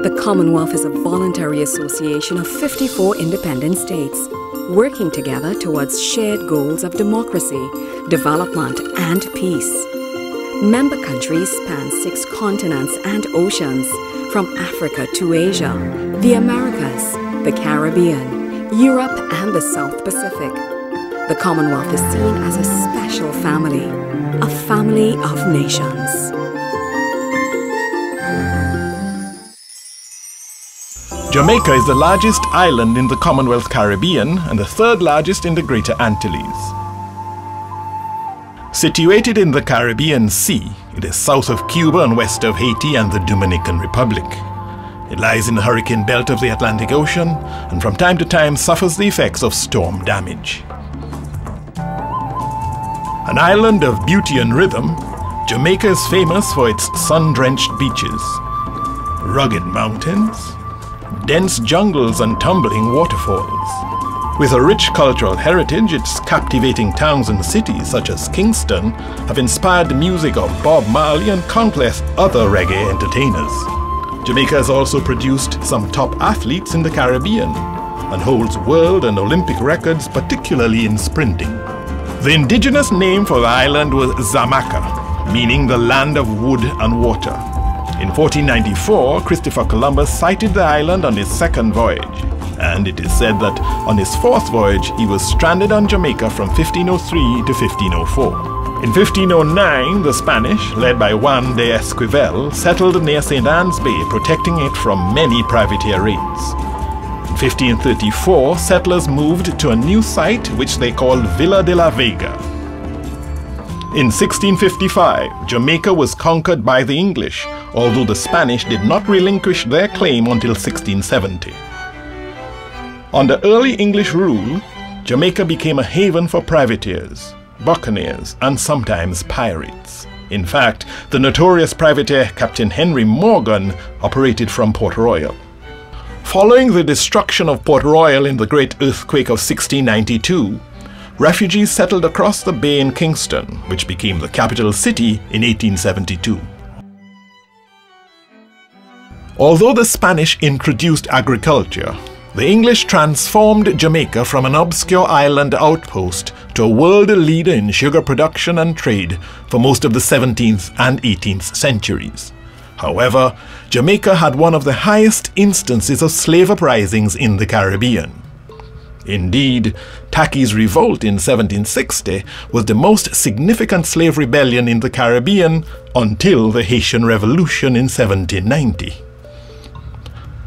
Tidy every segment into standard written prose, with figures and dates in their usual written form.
The Commonwealth is a voluntary association of 54 independent states, working together towards shared goals of democracy, development, and peace. Member countries span 6 continents and oceans, from Africa to Asia, the Americas, the Caribbean, Europe, and the South Pacific. The Commonwealth is seen as a special family, a family of nations. Jamaica is the largest island in the Commonwealth Caribbean and the 3rd largest in the Greater Antilles. Situated in the Caribbean Sea, it is south of Cuba and west of Haiti and the Dominican Republic. It lies in the hurricane belt of the Atlantic Ocean and from time to time suffers the effects of storm damage. An island of beauty and rhythm, Jamaica is famous for its sun-drenched beaches, rugged mountains, dense jungles and tumbling waterfalls. With a rich cultural heritage, its captivating towns and cities such as Kingston have inspired the music of Bob Marley and countless other reggae entertainers. Jamaica has also produced some top athletes in the Caribbean and holds world and Olympic records, particularly in sprinting. The indigenous name for the island was Zamaca, meaning the land of wood and water. In 1494, Christopher Columbus sighted the island on his 2nd voyage, and it is said that on his 4th voyage he was stranded on Jamaica from 1503 to 1504. In 1509, the Spanish, led by Juan de Esquivel, settled near St. Anne's Bay, protecting it from many privateer raids. In 1534, settlers moved to a new site which they called Villa de la Vega. In 1655, Jamaica was conquered by the English, although the Spanish did not relinquish their claim until 1670. Under early English rule, Jamaica became a haven for privateers, buccaneers, and sometimes pirates. In fact, the notorious privateer Captain Henry Morgan operated from Port Royal. Following the destruction of Port Royal in the Great Earthquake of 1692, refugees settled across the bay in Kingston, which became the capital city in 1872. Although the Spanish introduced agriculture, the English transformed Jamaica from an obscure island outpost to a world leader in sugar production and trade for most of the 17th and 18th centuries. However, Jamaica had one of the highest instances of slave uprisings in the Caribbean. Indeed, Tacky's Revolt in 1760 was the most significant slave rebellion in the Caribbean until the Haitian Revolution in 1790.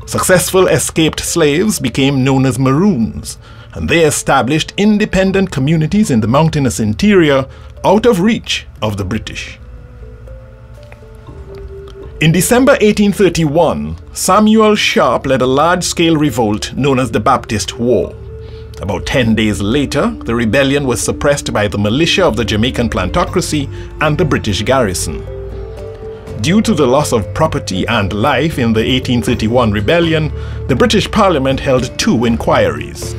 Successful escaped slaves became known as Maroons, and they established independent communities in the mountainous interior out of reach of the British. In December 1831, Samuel Sharp led a large-scale revolt known as the Baptist War. About 10 days later, the rebellion was suppressed by the militia of the Jamaican plantocracy and the British garrison. Due to the loss of property and life in the 1831 rebellion, the British Parliament held 2 inquiries.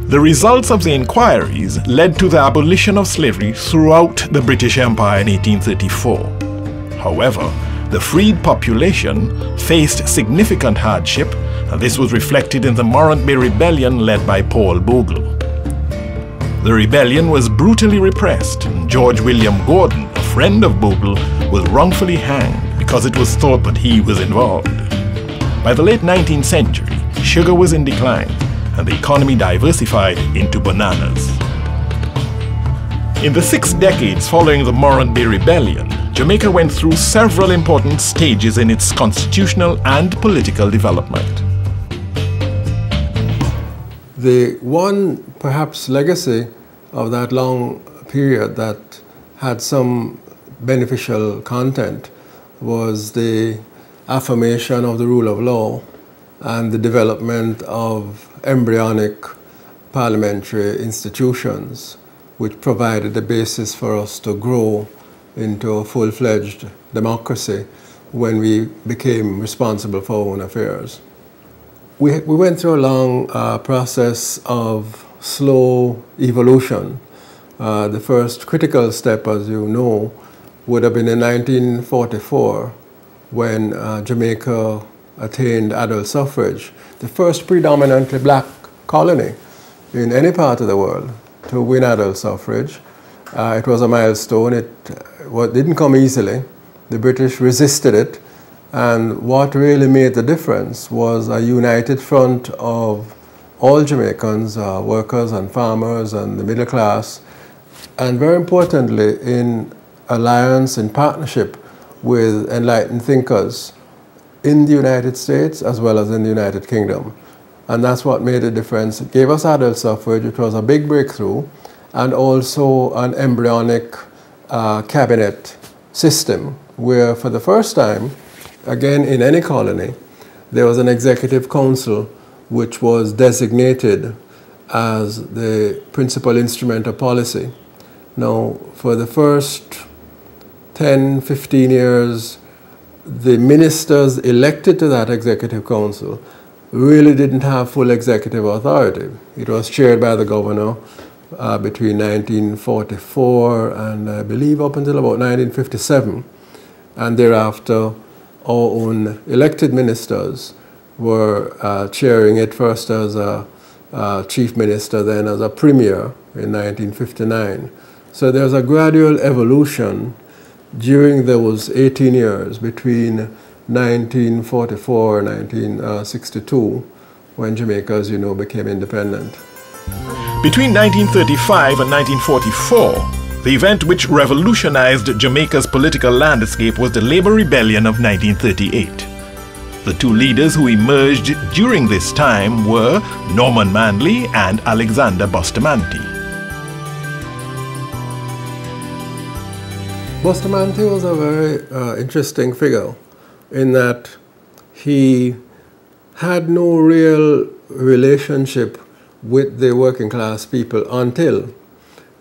The results of the inquiries led to the abolition of slavery throughout the British Empire in 1834. However, the freed population faced significant hardship, and this was reflected in the Morant Bay Rebellion led by Paul Bogle. The rebellion was brutally repressed, and George William Gordon, a friend of Bogle, was wrongfully hanged because it was thought that he was involved. By the late 19th century, sugar was in decline, and the economy diversified into bananas. In the 6 decades following the Morant Bay Rebellion, Jamaica went through several important stages in its constitutional and political development. The one, perhaps, legacy of that long period that had some beneficial content was the affirmation of the rule of law and the development of embryonic parliamentary institutions, which provided the basis for us to grow into a full-fledged democracy when we became responsible for our own affairs. We went through a long process of slow evolution. The first critical step, as you know, would have been in 1944 when Jamaica attained adult suffrage, the first predominantly black colony in any part of the world to win adult suffrage. It was a milestone. It didn't come easily. The British resisted it, and what really made the difference was a united front of all Jamaicans, workers and farmers and the middle class, and very importantly, in alliance and partnership with enlightened thinkers in the United States as well as in the United Kingdom. And that's what made a difference. It gave us adult suffrage, which was a big breakthrough, and also an embryonic cabinet system where for the first time, again in any colony, there was an executive council which was designated as the principal instrument of policy. Now, for the first 10, 15 years, the ministers elected to that executive council really didn't have full executive authority. It was chaired by the governor between 1944 and I believe up until about 1957. And thereafter, our own elected ministers were chairing it first as a chief minister, then as a premier in 1959. So there's a gradual evolution during those 18 years between 1944 and 1962, when Jamaica, as you know, became independent. Between 1935 and 1944, the event which revolutionized Jamaica's political landscape was the Labor Rebellion of 1938. The two leaders who emerged during this time were Norman Manley and Alexander Bustamante. Bustamante was a very interesting figure in that he had no real relationship with the working class people until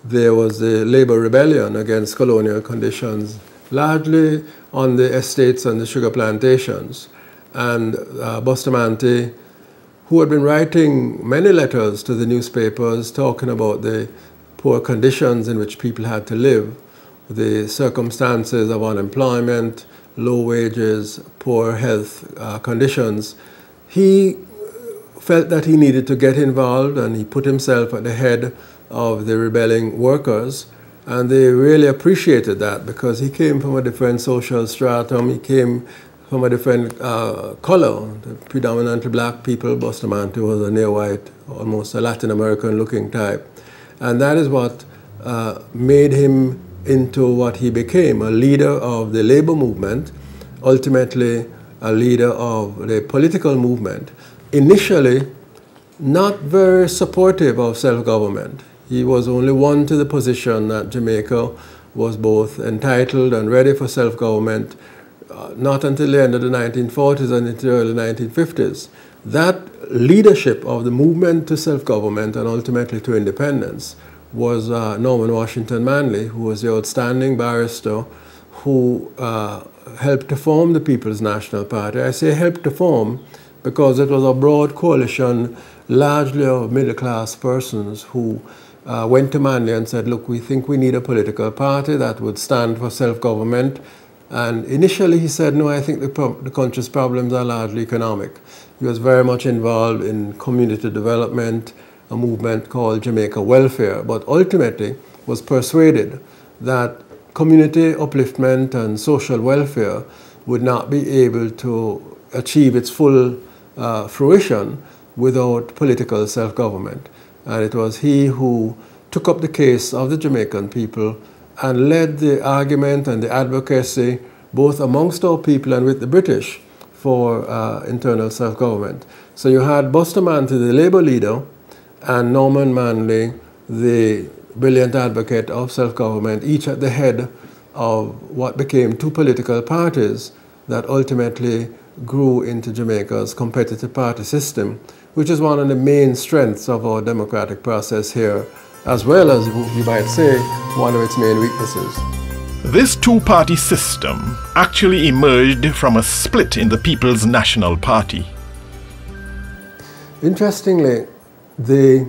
there was the labor rebellion against colonial conditions, largely on the estates and the sugar plantations. And Bustamante, who had been writing many letters to the newspapers talking about the poor conditions in which people had to live, the circumstances of unemployment, low wages, poor health conditions, he felt that he needed to get involved, and he put himself at the head of the rebelling workers, and they really appreciated that because he came from a different social stratum, he came from a different color, predominantly black people. Bustamante was a near-white, almost a Latin American looking type, and that is what made him into what he became, a leader of the labor movement, ultimately a leader of the political movement. Initially, not very supportive of self-government. He was only won to the position that Jamaica was both entitled and ready for self-government not until the end of the 1940s and into the early 1950s. That leadership of the movement to self-government and ultimately to independence was Norman Washington Manley, who was the outstanding barrister who helped to form the People's National Party. I say helped to form because it was a broad coalition, largely of middle-class persons who went to Manley and said, look, we think we need a political party that would stand for self-government. And initially he said, no, I think the country's problems are largely economic. He was very much involved in community development, a movement called Jamaica Welfare, but ultimately was persuaded that community upliftment and social welfare would not be able to achieve its full fruition without political self-government. And it was he who took up the case of the Jamaican people and led the argument and the advocacy both amongst our people and with the British for internal self-government. So you had Bustamante, the labor leader, and Norman Manley, the brilliant advocate of self-government, each at the head of what became two political parties that ultimately grew into Jamaica's competitive party system, which is one of the main strengths of our democratic process here, as well as, you might say, one of its main weaknesses. This two-party system actually emerged from a split in the People's National Party. Interestingly, the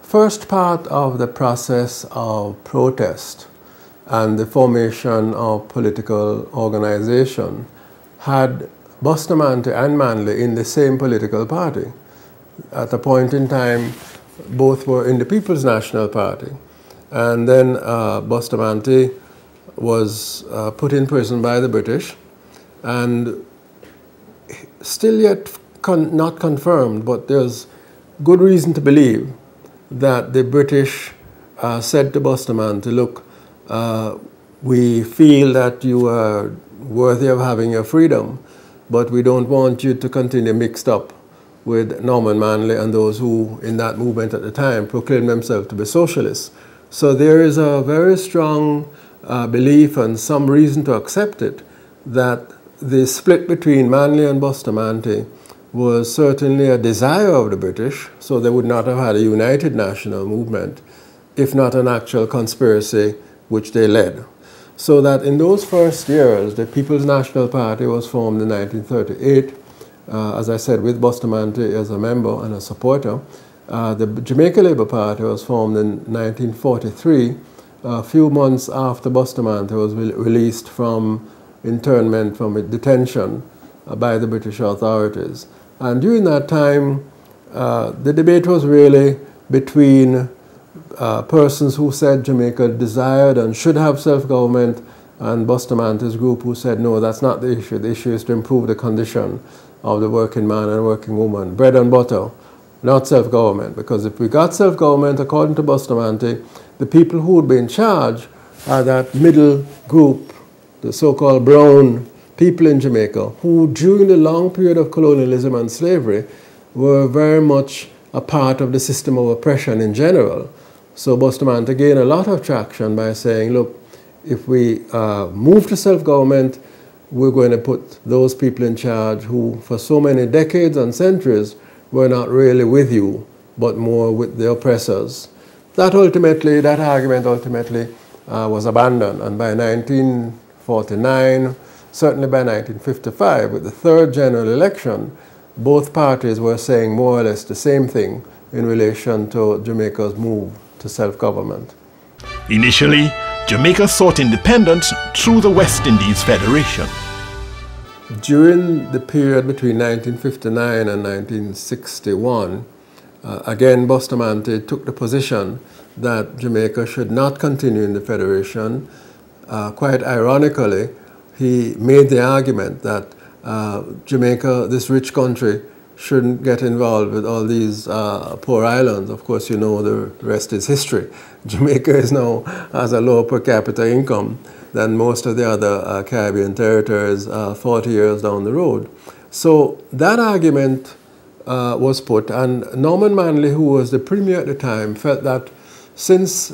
first part of the process of protest and the formation of political organization had Bustamante and Manley in the same political party. At a point in time, both were in the People's National Party. And then Bustamante was put in prison by the British, and still yet not confirmed, but there's good reason to believe that the British said to Bustamante, look, we feel that you are worthy of having your freedom, but we don't want you to continue mixed up with Norman Manley and those who, in that movement at the time, proclaimed themselves to be socialists. So there is a very strong belief and some reason to accept it that the split between Manley and Bustamante was certainly a desire of the British, so they would not have had a united national movement, if not an actual conspiracy which they led. So that in those first years, the People's National Party was formed in 1938, as I said, with Bustamante as a member and a supporter. The Jamaica Labour Party was formed in 1943, a few months after Bustamante was released from internment, from detention by the British authorities. And during that time, the debate was really between persons who said Jamaica desired and should have self-government, and Bustamante's group who said, no, that's not the issue. The issue is to improve the condition of the working man and working woman. Bread and butter, not self-government. Because if we got self-government, according to Bustamante, the people who would be in charge are that middle group, the so-called brown people in Jamaica, who during the long period of colonialism and slavery were very much a part of the system of oppression in general. So Bustamante gained a lot of traction by saying, look, if we move to self-government, we're going to put those people in charge who for so many decades and centuries were not really with you, but more with the oppressors. That argument ultimately was abandoned, and by 1949, certainly by 1955, with the third general election, both parties were saying more or less the same thing in relation to Jamaica's move to self-government. Initially, Jamaica sought independence through the West Indies Federation. During the period between 1959 and 1961, again Bustamante took the position that Jamaica should not continue in the Federation. Quite ironically, he made the argument that Jamaica, this rich country, shouldn't get involved with all these poor islands. Of course, you know the rest is history. Jamaica has a lower per capita income than most of the other Caribbean territories 40 years down the road. So that argument was put, and Norman Manley, who was the premier at the time, felt that since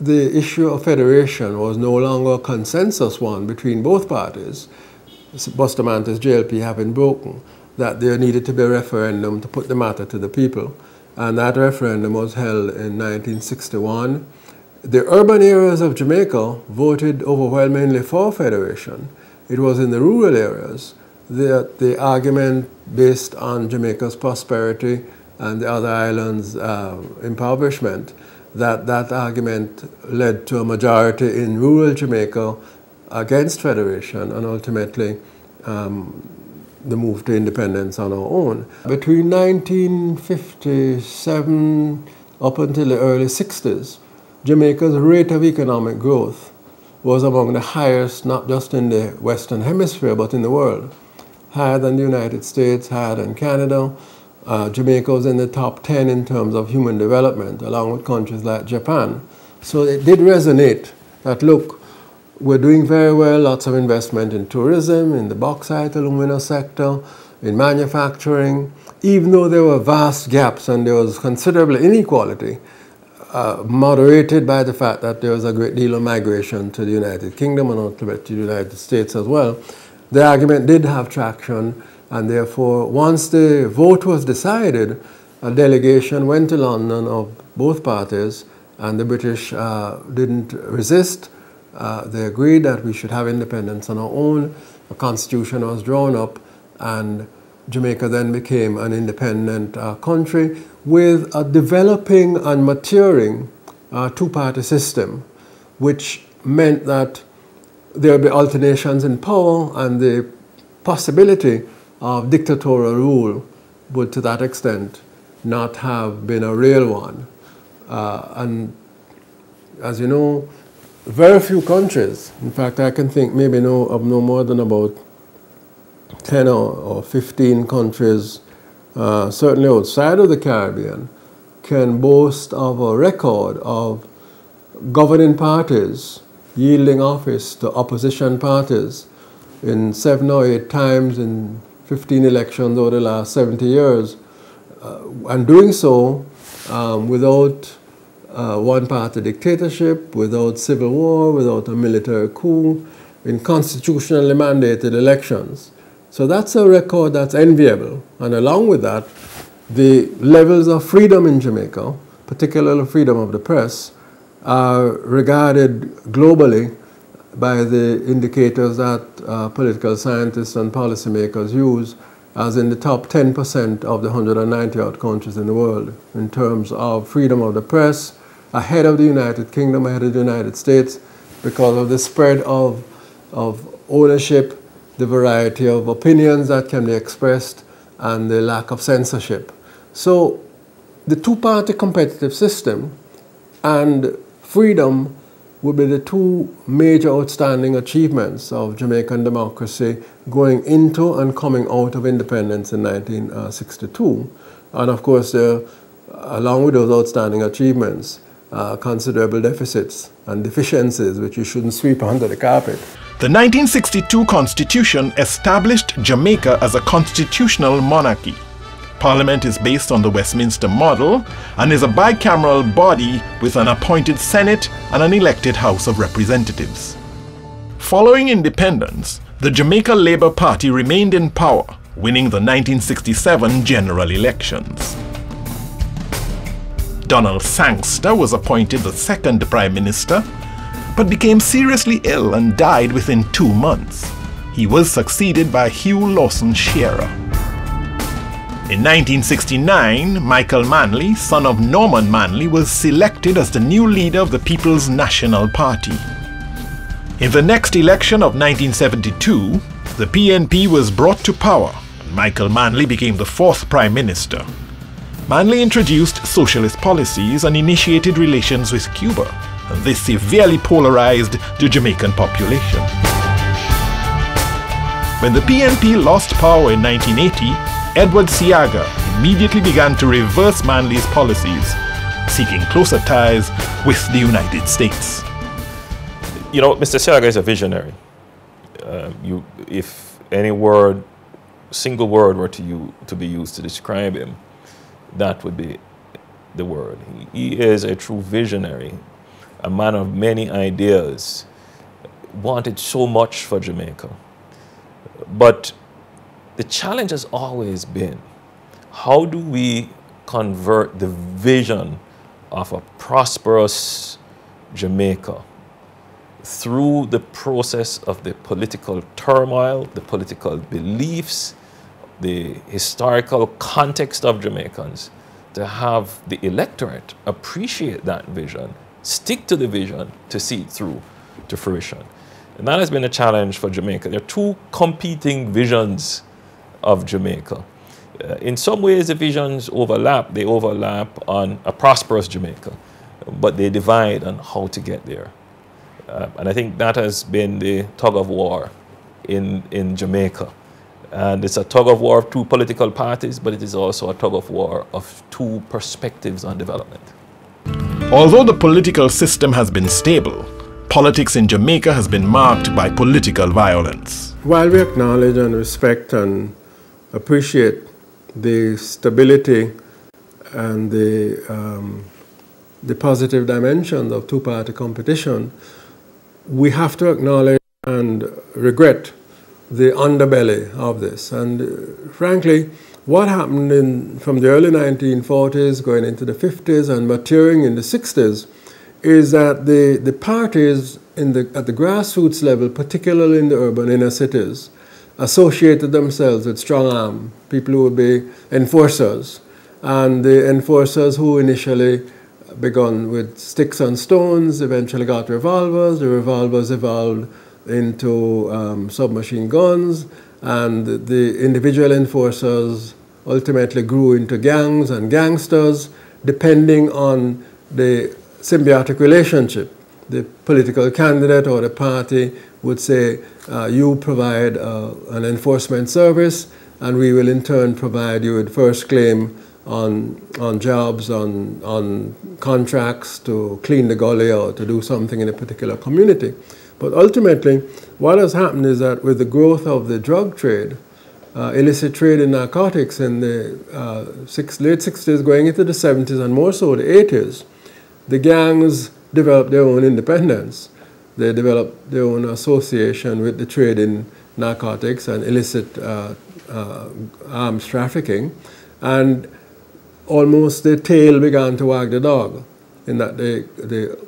the issue of federation was no longer a consensus one between both parties, Bustamante's JLP having broken, that there needed to be a referendum to put the matter to the people. And that referendum was held in 1961. The urban areas of Jamaica voted overwhelmingly for federation. It was in the rural areas that the argument based on Jamaica's prosperity and the other islands' impoverishment, that argument led to a majority in rural Jamaica against federation, and ultimately the move to independence on our own. Between 1957 up until the early 60s, Jamaica's rate of economic growth was among the highest, not just in the Western Hemisphere, but in the world. Higher than the United States, higher than Canada. Jamaica was in the top 10 in terms of human development, along with countries like Japan. So it did resonate that, look, we're doing very well, lots of investment in tourism, in the bauxite, alumina sector, in manufacturing. Even though there were vast gaps and there was considerable inequality, moderated by the fact that there was a great deal of migration to the United Kingdom and ultimately to the United States as well, the argument did have traction, and therefore once the vote was decided, a delegation went to London of both parties, and the British didn't resist. They agreed that we should have independence on our own. A constitution was drawn up, and Jamaica then became an independent country with a developing and maturing two-party system, which meant that there would be alternations in power and the possibility of dictatorial rule would, to that extent, not have been a real one. And as you know, very few countries, in fact, I can think maybe of no more than about 10 or 15 countries, certainly outside of the Caribbean, can boast of a record of governing parties yielding office to opposition parties in 7 or 8 times in 15 elections over the last 70 years, and doing so without one-party dictatorship, without civil war, without a military coup, in constitutionally mandated elections. So that's a record that's enviable. And along with that, the levels of freedom in Jamaica, particularly freedom of the press, are regarded globally by the indicators that political scientists and policymakers use as in the top 10% of the 190-odd countries in the world in terms of freedom of the press, ahead of the United Kingdom, ahead of the United States, because of the spread of ownership, the variety of opinions that can be expressed, and the lack of censorship. So the two-party competitive system and freedom would be the two major outstanding achievements of Jamaican democracy going into and coming out of independence in 1962. And of course, along with those outstanding achievements, considerable deficits and deficiencies which you shouldn't sweep under the carpet. The 1962 Constitution established Jamaica as a constitutional monarchy. Parliament is based on the Westminster model and is a bicameral body with an appointed Senate and an elected House of Representatives. Following independence, the Jamaica Labour Party remained in power, winning the 1967 general elections. Donald Sangster was appointed the second Prime Minister, but became seriously ill and died within 2 months. He was succeeded by Hugh Lawson Shearer. In 1969, Michael Manley, son of Norman Manley, was selected as the new leader of the People's National Party. In the next election of 1972, the PNP was brought to power, and Michael Manley became the 4th Prime Minister. Manley introduced socialist policies and initiated relations with Cuba, and this severely polarized the Jamaican population. When the PNP lost power in 1980, Edward Seaga immediately began to reverse Manley's policies, seeking closer ties with the United States. You know, Mr. Seaga is a visionary. If any word, single word were to be used to describe him, that would be the word. He is a true visionary, a man of many ideas, wanted so much for Jamaica. But the challenge has always been, how do we convert the vision of a prosperous Jamaica through the process of the political turmoil, the political beliefs, the historical context of Jamaicans, to have the electorate appreciate that vision, stick to the vision to see it through to fruition. And that has been a challenge for Jamaica. There are two competing visions of Jamaica. In some ways, the visions overlap. They overlap on a prosperous Jamaica, but they divide on how to get there. And I think that has been the tug of war in Jamaica. And it's a tug of war of two political parties, but it is also a tug of war of two perspectives on development. Although the political system has been stable, politics in Jamaica has been marked by political violence. While we acknowledge and respect and appreciate the stability and the positive dimensions of two-party competition, we have to acknowledge and regret the underbelly of this. And frankly, what happened from the early 1940s going into the 50s and maturing in the 60s is that the parties at the grassroots level, particularly in the urban inner cities, associated themselves with strong arm, people who would be enforcers. And the enforcers who initially began with sticks and stones eventually got revolvers. The revolvers evolved into submachine guns, and the individual enforcers ultimately grew into gangs and gangsters, depending on the symbiotic relationship. The political candidate or the party would say, you provide an enforcement service, and we will in turn provide you with first claim on jobs, on contracts to clean the gully or to do something in a particular community. But ultimately, what has happened is that with the growth of the drug trade, illicit trade in narcotics in the late 60s going into the 70s and more so the 80s, the gangs developed their own independence. They developed their own association with the trade in narcotics and illicit arms trafficking, and almost the tail began to wag the dog, in that the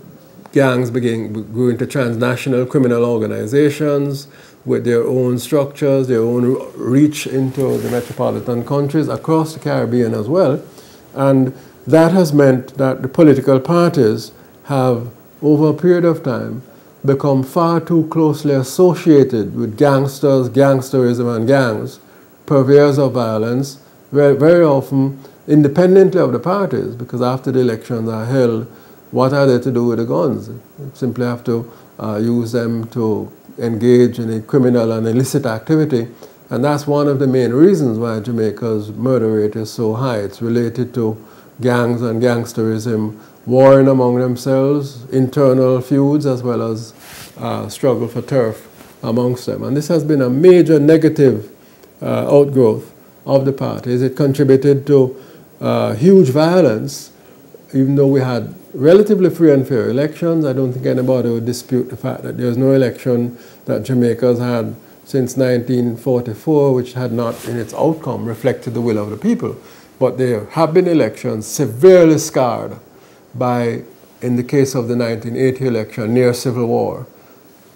gangs grew into transnational criminal organizations with their own structures, their own reach into the metropolitan countries across the Caribbean as well. And that has meant that the political parties have, over a period of time, become far too closely associated with gangsters, gangsterism, and gangs, purveyors of violence, very often independently of the parties, because after the elections are held, what are they to do with the guns? You simply have to use them to engage in a criminal and illicit activity, and that's one of the main reasons why Jamaica's murder rate is so high. It's related to gangs and gangsterism warring among themselves, internal feuds, as well as struggle for turf amongst them. And this has been a major negative outgrowth of the parties. It contributed to huge violence, even though we had relatively free and fair elections. I don't think anybody would dispute the fact that there's no election that Jamaica's had since 1944 which had not, in its outcome, reflected the will of the people. But there have been elections severely scarred by, in the case of the 1980 election, near civil war.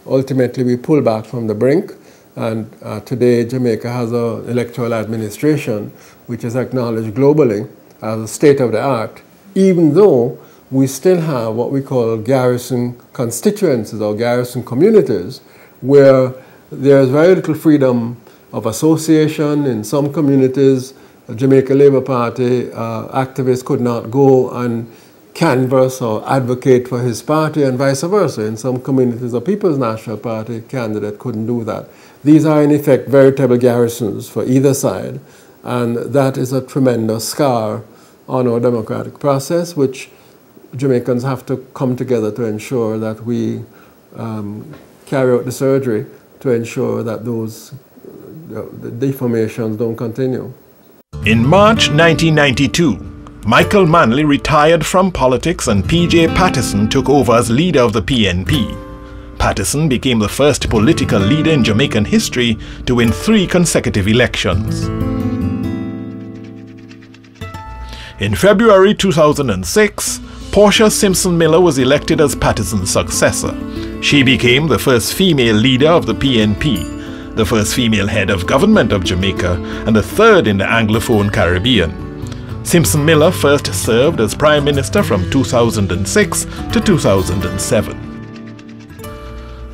Ultimately, we pulled back from the brink, and today Jamaica has an electoral administration which is acknowledged globally as a state-of-the-art, even though we still have what we call garrison constituencies or garrison communities, where there's very little freedom of association. In some communities, the Jamaica Labour Party activists could not go and canvass or advocate for his party, and vice versa. In some communities, a People's National Party candidate couldn't do that. These are, in effect, veritable garrisons for either side, and that is a tremendous scar on our democratic process, which Jamaicans have to come together to ensure that we carry out the surgery to ensure that those the deformations don't continue. In March 1992, Michael Manley retired from politics and P.J. Patterson took over as leader of the PNP. Patterson became the first political leader in Jamaican history to win 3 consecutive elections. In February 2006, Portia Simpson Miller was elected as Patterson's successor. She became the first female leader of the PNP, the first female head of government of Jamaica, and the third in the Anglophone Caribbean. Simpson Miller first served as Prime Minister from 2006 to 2007.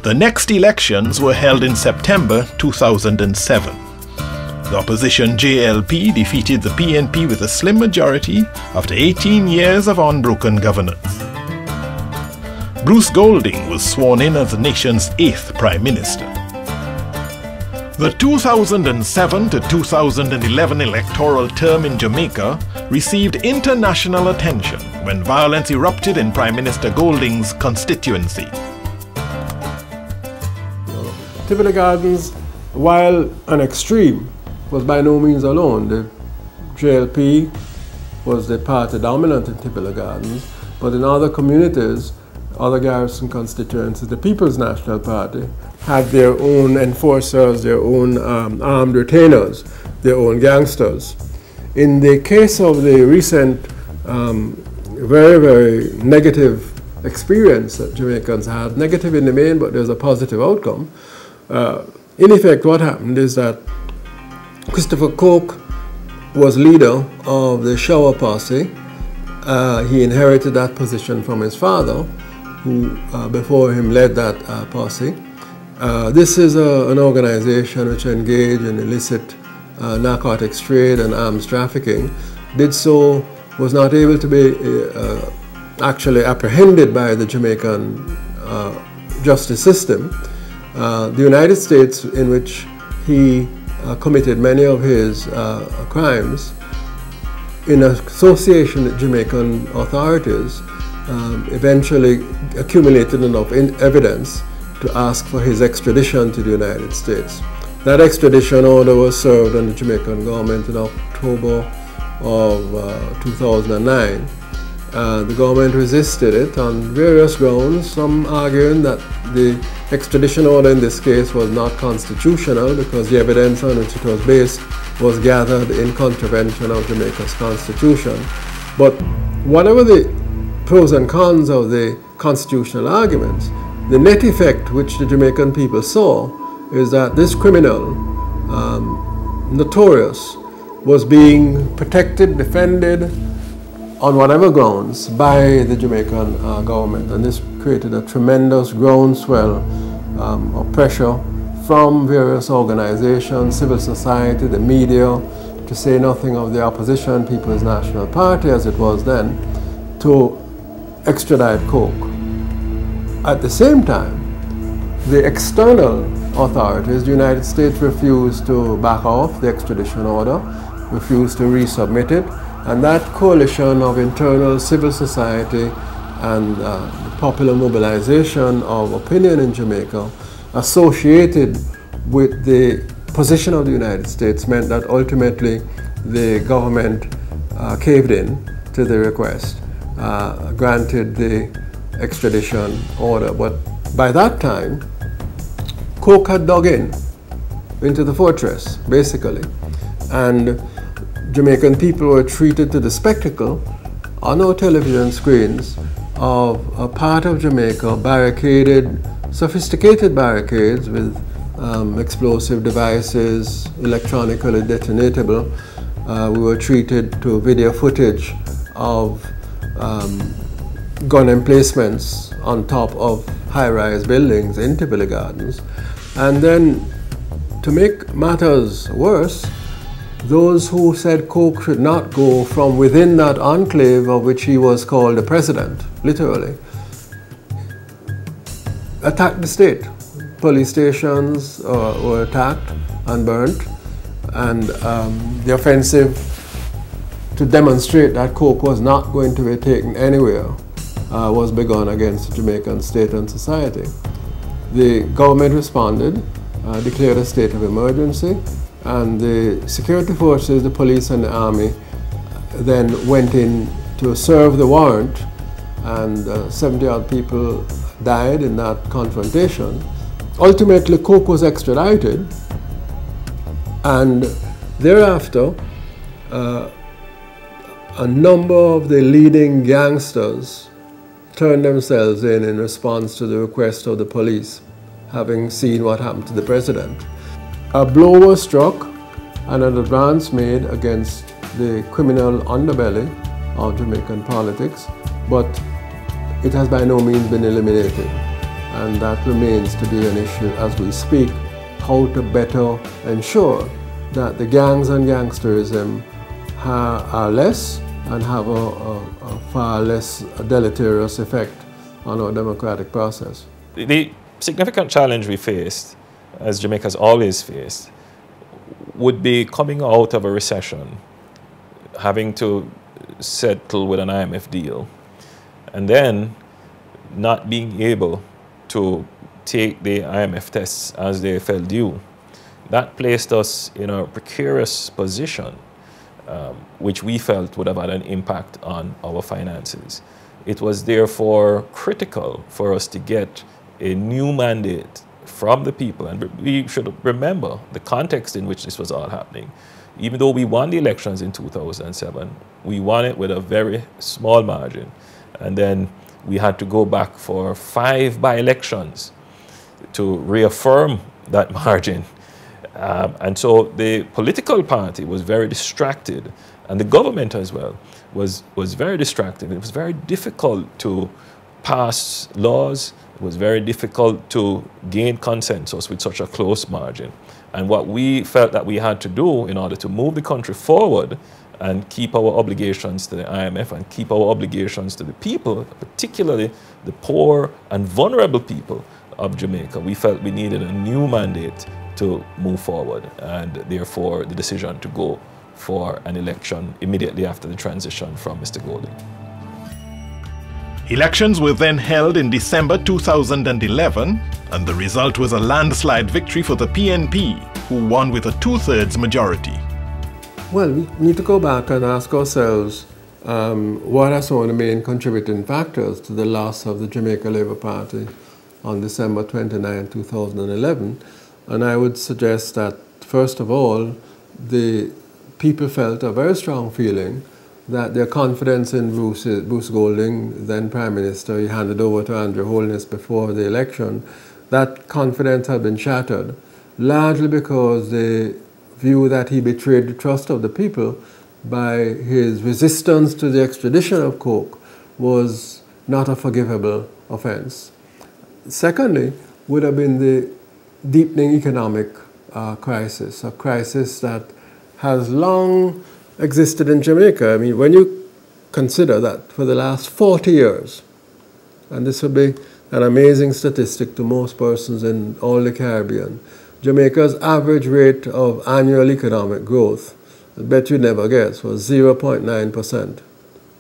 The next elections were held in September 2007. The opposition JLP defeated the PNP with a slim majority after 18 years of unbroken governance. Bruce Golding was sworn in as the nation's 8th Prime Minister. The 2007 to 2011 electoral term in Jamaica received international attention when violence erupted in Prime Minister Golding's constituency. Tiburon Gardens, while an extreme, was by no means alone. The JLP was the party dominant in Tiburon Gardens, but in other communities, other garrison constituencies, the People's National Party had their own enforcers, their own armed retainers, their own gangsters. In the case of the recent very, very negative experience that Jamaicans had, negative in the main, but there's a positive outcome. In effect, what happened is that Christopher Coke was leader of the Shower Posse. He inherited that position from his father, who before him led that posse. This is an organization which engaged in illicit narcotics trade and arms trafficking. Did so, was not able to be actually apprehended by the Jamaican justice system. The United States, in which he committed many of his crimes, in association with Jamaican authorities, eventually accumulated enough evidence to ask for his extradition to the United States. That extradition order was served on the Jamaican government in October of 2009. The government resisted it on various grounds, some arguing that the extradition order in this case was not constitutional because the evidence on which it was based was gathered in contravention of Jamaica's constitution. But whatever the pros and cons of the constitutional arguments, the net effect which the Jamaican people saw is that this criminal, notorious, was being protected, defended on whatever grounds by the Jamaican government. And this created a tremendous groundswell of pressure from various organizations, civil society, the media, to say nothing of the opposition, People's National Party as it was then, to extradite Coke. At the same time, the external authorities, the United States, refused to back off the extradition order, refused to resubmit it, and that coalition of internal civil society and the popular mobilization of opinion in Jamaica associated with the position of the United States meant that ultimately the government caved in to the request, granted the extradition order. But by that time, Coke had dug into the fortress, basically, and Jamaican people were treated to the spectacle on our television screens of a part of Jamaica barricaded, sophisticated barricades with explosive devices, electronically detonatable. We were treated to video footage of gun emplacements on top of high-rise buildings in Tivoli Gardens. And then, to make matters worse, those who said Coke should not go from within that enclave of which he was called the president, literally, attacked the state. Police stations were attacked and burnt, and the offensive to demonstrate that Coke was not going to be taken anywhere was begun against the Jamaican state and society. The government responded, declared a state of emergency, and the security forces, the police and the army, then went in to serve the warrant, and 70-odd people died in that confrontation. Ultimately, Coke was extradited, and thereafter, a number of the leading gangsters turned themselves in response to the request of the police, having seen what happened to the president. A blow was struck and an advance made against the criminal underbelly of Jamaican politics, but it has by no means been eliminated, and that remains to be an issue as we speak, how to better ensure that the gangs and gangsterism are less and have a far less deleterious effect on our democratic process. The significant challenge we faced, as Jamaica's always faced, would be coming out of a recession, having to settle with an IMF deal, and then not being able to take the IMF tests as they fell due. That placed us in a precarious position, which we felt would have had an impact on our finances. It was therefore critical for us to get a new mandate from the people, and we should remember the context in which this was all happening. Even though we won the elections in 2007, we won it with a very small margin, and then we had to go back for 5 by-elections to reaffirm that margin. And so the political party was very distracted, and the government as well was very distracted. It was very difficult to pass laws. It was very difficult to gain consensus with such a close margin. And what we felt that we had to do in order to move the country forward and keep our obligations to the IMF and keep our obligations to the people, particularly the poor and vulnerable people of Jamaica, we felt we needed a new mandate to move forward, and therefore the decision to go for an election immediately after the transition from Mr. Golding. Elections were then held in December 2011, and the result was a landslide victory for the PNP, who won with a 2/3 majority. Well, we need to go back and ask ourselves what are some of the main contributing factors to the loss of the Jamaica Labour Party on December 29, 2011. And I would suggest that, first of all, the people felt a very strong feeling that their confidence in Bruce Golding, then Prime Minister, he handed over to Andrew Holness before the election, that confidence had been shattered, largely because they view that he betrayed the trust of the people by his resistance to the extradition of Coke was not a forgivable offense. Secondly, would have been the deepening economic crisis, a crisis that has long existed in Jamaica. I mean, when you consider that for the last 40 years, and this would be an amazing statistic to most persons in all the Caribbean, Jamaica's average rate of annual economic growth, I bet you never guess, was 0.9%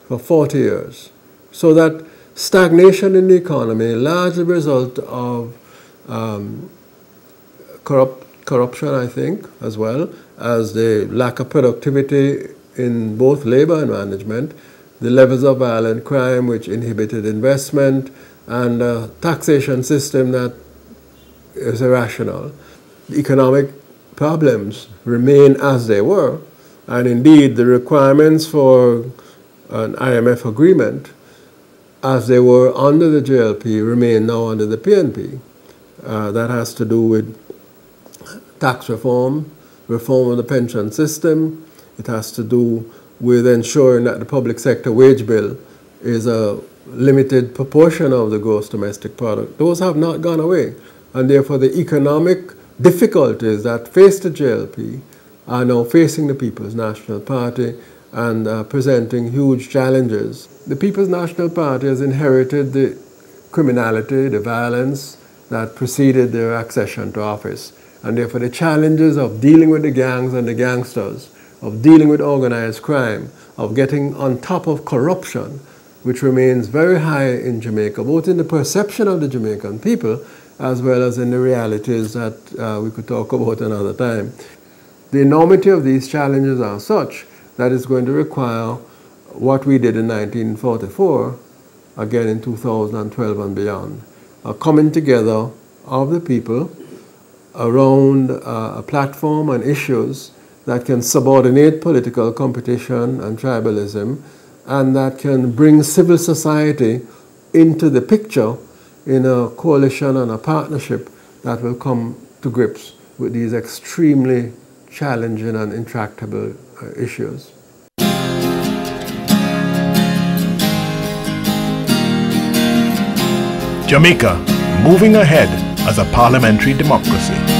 for 40 years. So that stagnation in the economy, largely a result of corruption, I think, as well as the lack of productivity in both labor and management, the levels of violent crime which inhibited investment, and a taxation system that is irrational. The economic problems remain as they were, and indeed the requirements for an IMF agreement as they were under the JLP remain now under the PNP. That has to do with tax reform, reform of the pension system. It has to do with ensuring that the public sector wage bill is a limited proportion of the gross domestic product. Those have not gone away, and therefore the economic difficulties that face the JLP are now facing the People's National Party and presenting huge challenges. The People's National Party has inherited the criminality, the violence that preceded their accession to office, and therefore the challenges of dealing with the gangs and the gangsters, of dealing with organized crime, of getting on top of corruption, which remains very high in Jamaica, both in the perception of the Jamaican people as well as in the realities that we could talk about another time. The enormity of these challenges are such that it's going to require what we did in 1944, again in 2012 and beyond, a coming together of the people around a platform and issues that can subordinate political competition and tribalism, and that can bring civil society into the picture in a coalition and a partnership that will come to grips with these extremely challenging and intractable issues. Jamaica, moving ahead as a parliamentary democracy.